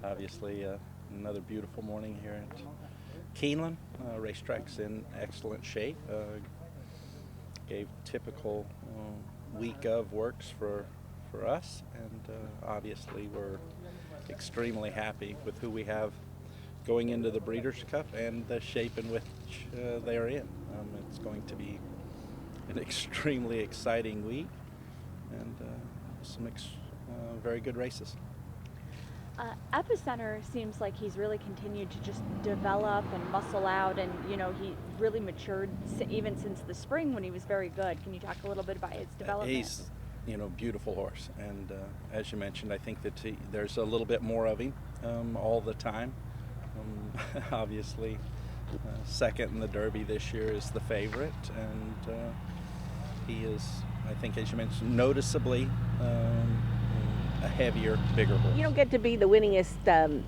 Obviously, another beautiful morning here at Keeneland. Racetrack's in excellent shape. Gave typical week of works for us, and obviously we're extremely happy with who we have going into the Breeders' Cup and the shape in which they are in. It's going to be an extremely exciting week and some very good races. Epicenter seems like he's really continued to just develop and muscle out, and he really matured even since the spring when he was very good. Can you talk a little bit about his development? He's beautiful horse, and as you mentioned, I think that there's a little bit more of him all the time. Obviously, second in the Derby this year is the favorite, and he is, I think, as you mentioned, noticeably a heavier, bigger horse. You don't get to be the winningest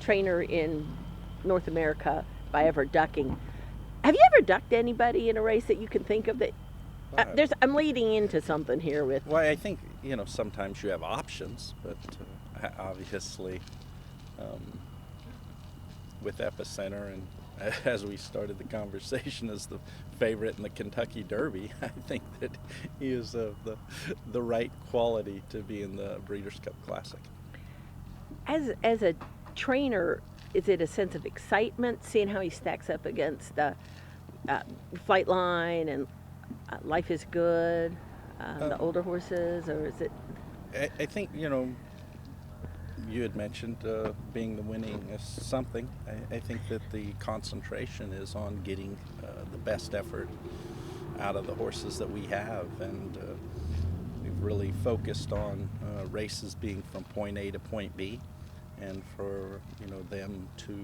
trainer in North America by ever ducking. Have you ever ducked anybody in a race that you can think of that? I'm leading into something here with. Well, I think sometimes you have options, but obviously with Epicenter, and as we started the conversation as the favorite in the Kentucky Derby, I think that he is of the right quality to be in the Breeders' Cup Classic. As a trainer, is it a sense of excitement seeing how he stacks up against the Flightline and Life is Good, the older horses, or is it? I think you had mentioned being the winning is something. I think that the concentration is on getting the best effort out of the horses that we have, and we've really focused on races being from point A to point B, and for them to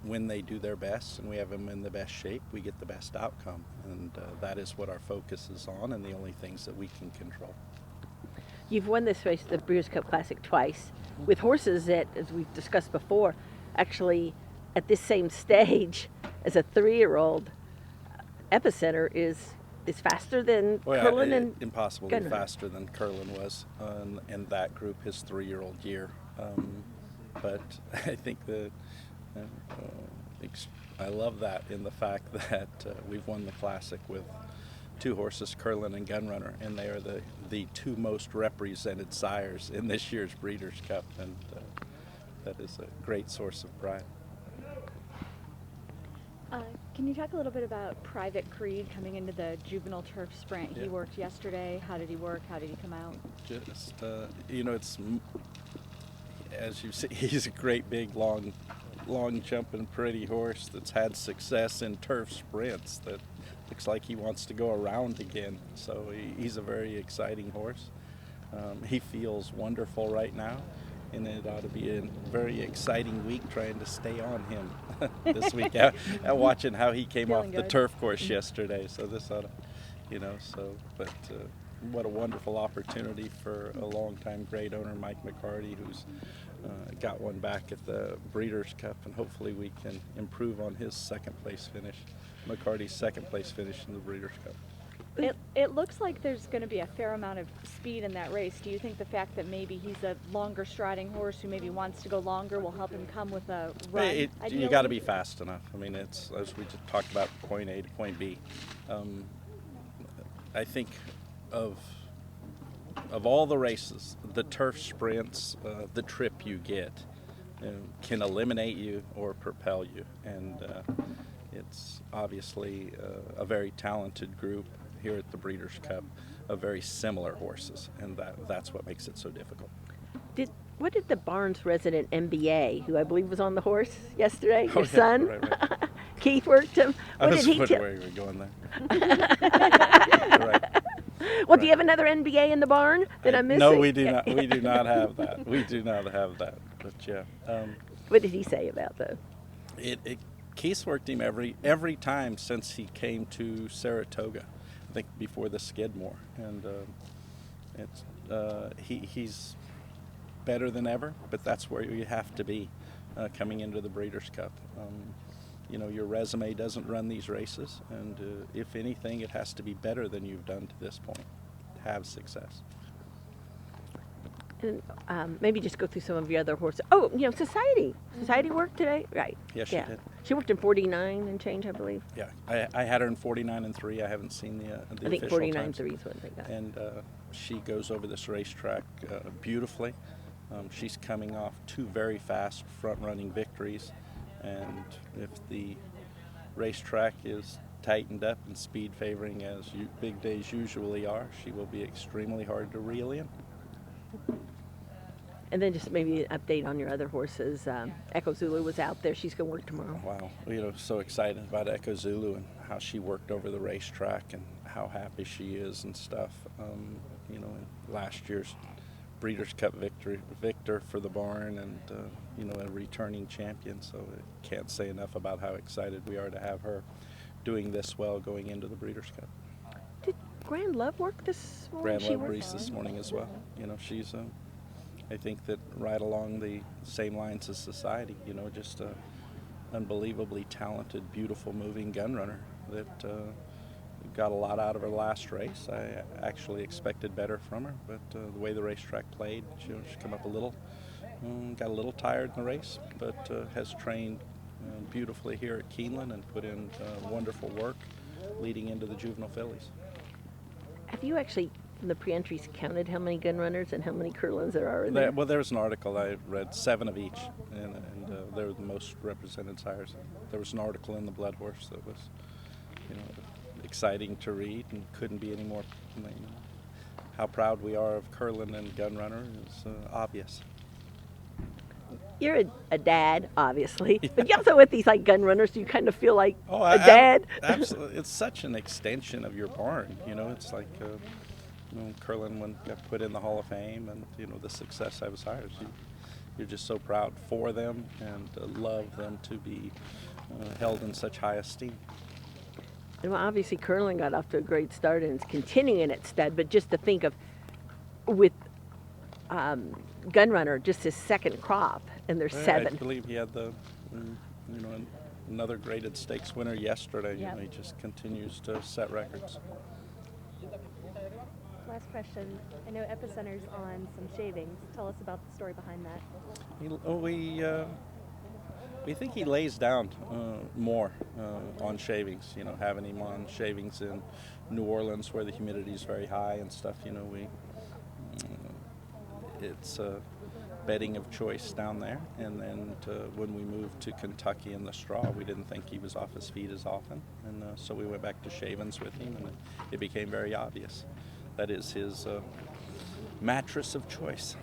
when they do their best and we have them in the best shape, we get the best outcome, and that is what our focus is on, and the only things that we can control. You've won this race, the Breeders' Cup Classic, twice, with horses that, as we've discussed before, actually at this same stage as a 3-year-old, Epicenter is faster than Curlin and impossible to be faster than Curlin was in that group his 3-year-old year. But I think that I love that in the fact that we've won the Classic with 2 horses, Curlin and Gunrunner, and they are the 2 most represented sires in this year's Breeders' Cup, and that is a great source of pride. Can you talk a little bit about Private Creed coming into the juvenile turf sprint? Yeah. He worked yesterday. How did he work? How did he come out? Just, it's, as you see, he's a great big, long jumping, pretty horse that's had success in turf sprints that looks like he wants to go around again. So he's a very exciting horse. He feels wonderful right now, and it ought to be a very exciting week trying to stay on him this week. Watching how he came off the turf course yesterday. So this ought to, what a wonderful opportunity for a longtime great owner, Mike McCarty, who's got one back at the Breeders' Cup, and hopefully we can improve on his second place finish. McCarty's second place finish in the Breeders' Cup. It looks like there's going to be a fair amount of speed in that race. Do you think the fact that maybe he's a longer striding horse who maybe wants to go longer will help him come with a run? You got to be fast enough. I mean, it's, as we just talked about, point A to point B. I think of all the races, the turf sprints, the trip you get can eliminate you or propel you, and it's obviously a very talented group here at the Breeders' Cup of very similar horses, and that's what makes it so difficult. What did the Barnes resident MBA, who I believe was on the horse yesterday, your son, right. Keith worked him? What did he tell? Where you were going there. Right. Well, do you have another NBA in the barn that I'm missing? No, we do not. We do not have that. We do not have that. But yeah. What did he say about that? Keith's worked him every time since he came to Saratoga. I think before the Skidmore, and he's better than ever. But that's where you have to be coming into the Breeders' Cup. Your resume doesn't run these races, and if anything, it has to be better than you've done to this point to have success. And maybe just go through some of your other horses. Oh, Society. Society worked today? Right. Yes, she did. She worked in 49 and change, I believe. Yeah, I had her in 49 and 3. I haven't seen the I think official 49 times. 3 is what they got. And she goes over this racetrack beautifully. She's coming off 2 very fast front-running victories, and if the racetrack is tightened up and speed favoring as big days usually are, she will be extremely hard to reel in. And then just maybe an update on your other horses. Echo Zulu was out there. She's going to work tomorrow. Wow, so excited about Echo Zulu and how she worked over the racetrack and how happy she is and stuff. In last year's Breeders' Cup victor for the barn, and a returning champion. So I can't say enough about how excited we are to have her doing this well going into the Breeders' Cup. Did Grand Love work this morning? Grand Love raced this morning as well. She's I think that right along the same lines as Society. Just a unbelievably talented, beautiful, moving gun runner that got a lot out of her last race. I actually expected better from her, but the way the racetrack played, she come up got a little tired in the race, but has trained beautifully here at Keeneland and put in wonderful work leading into the juvenile fillies. Have you actually, in the pre-entries, counted how many gun runners and how many Curlins there are in there? Well, there was an article. I read 7 of each, and they were the most represented sires. There was an article in the Blood Horse that was, exciting to read and couldn't be any more. How proud we are of Curlin and Gun Runner is obvious. You're a dad, obviously, but you also with these gun runners, do you kind of feel like a dad? Absolutely, it's such an extension of your barn. It's like Curlin got put in the Hall of Fame, and the success I was hired. You're just so proud for them and love them to be held in such high esteem. And well, obviously, Curlin got off to a great start and is continuing at stud. But just to think of, with Gun Runner, just his second crop, and there's 7. I believe he had another graded stakes winner yesterday. Yep. He just continues to set records. Last question. I know Epicenter's on some shavings. Tell us about the story behind that. We think he lays down more on shavings. Having him on shavings in New Orleans where the humidity is very high and stuff. It's bedding of choice down there. And then when we moved to Kentucky in the straw, we didn't think he was off his feet as often, and so we went back to shavings with him, and it became very obvious. That is his mattress of choice.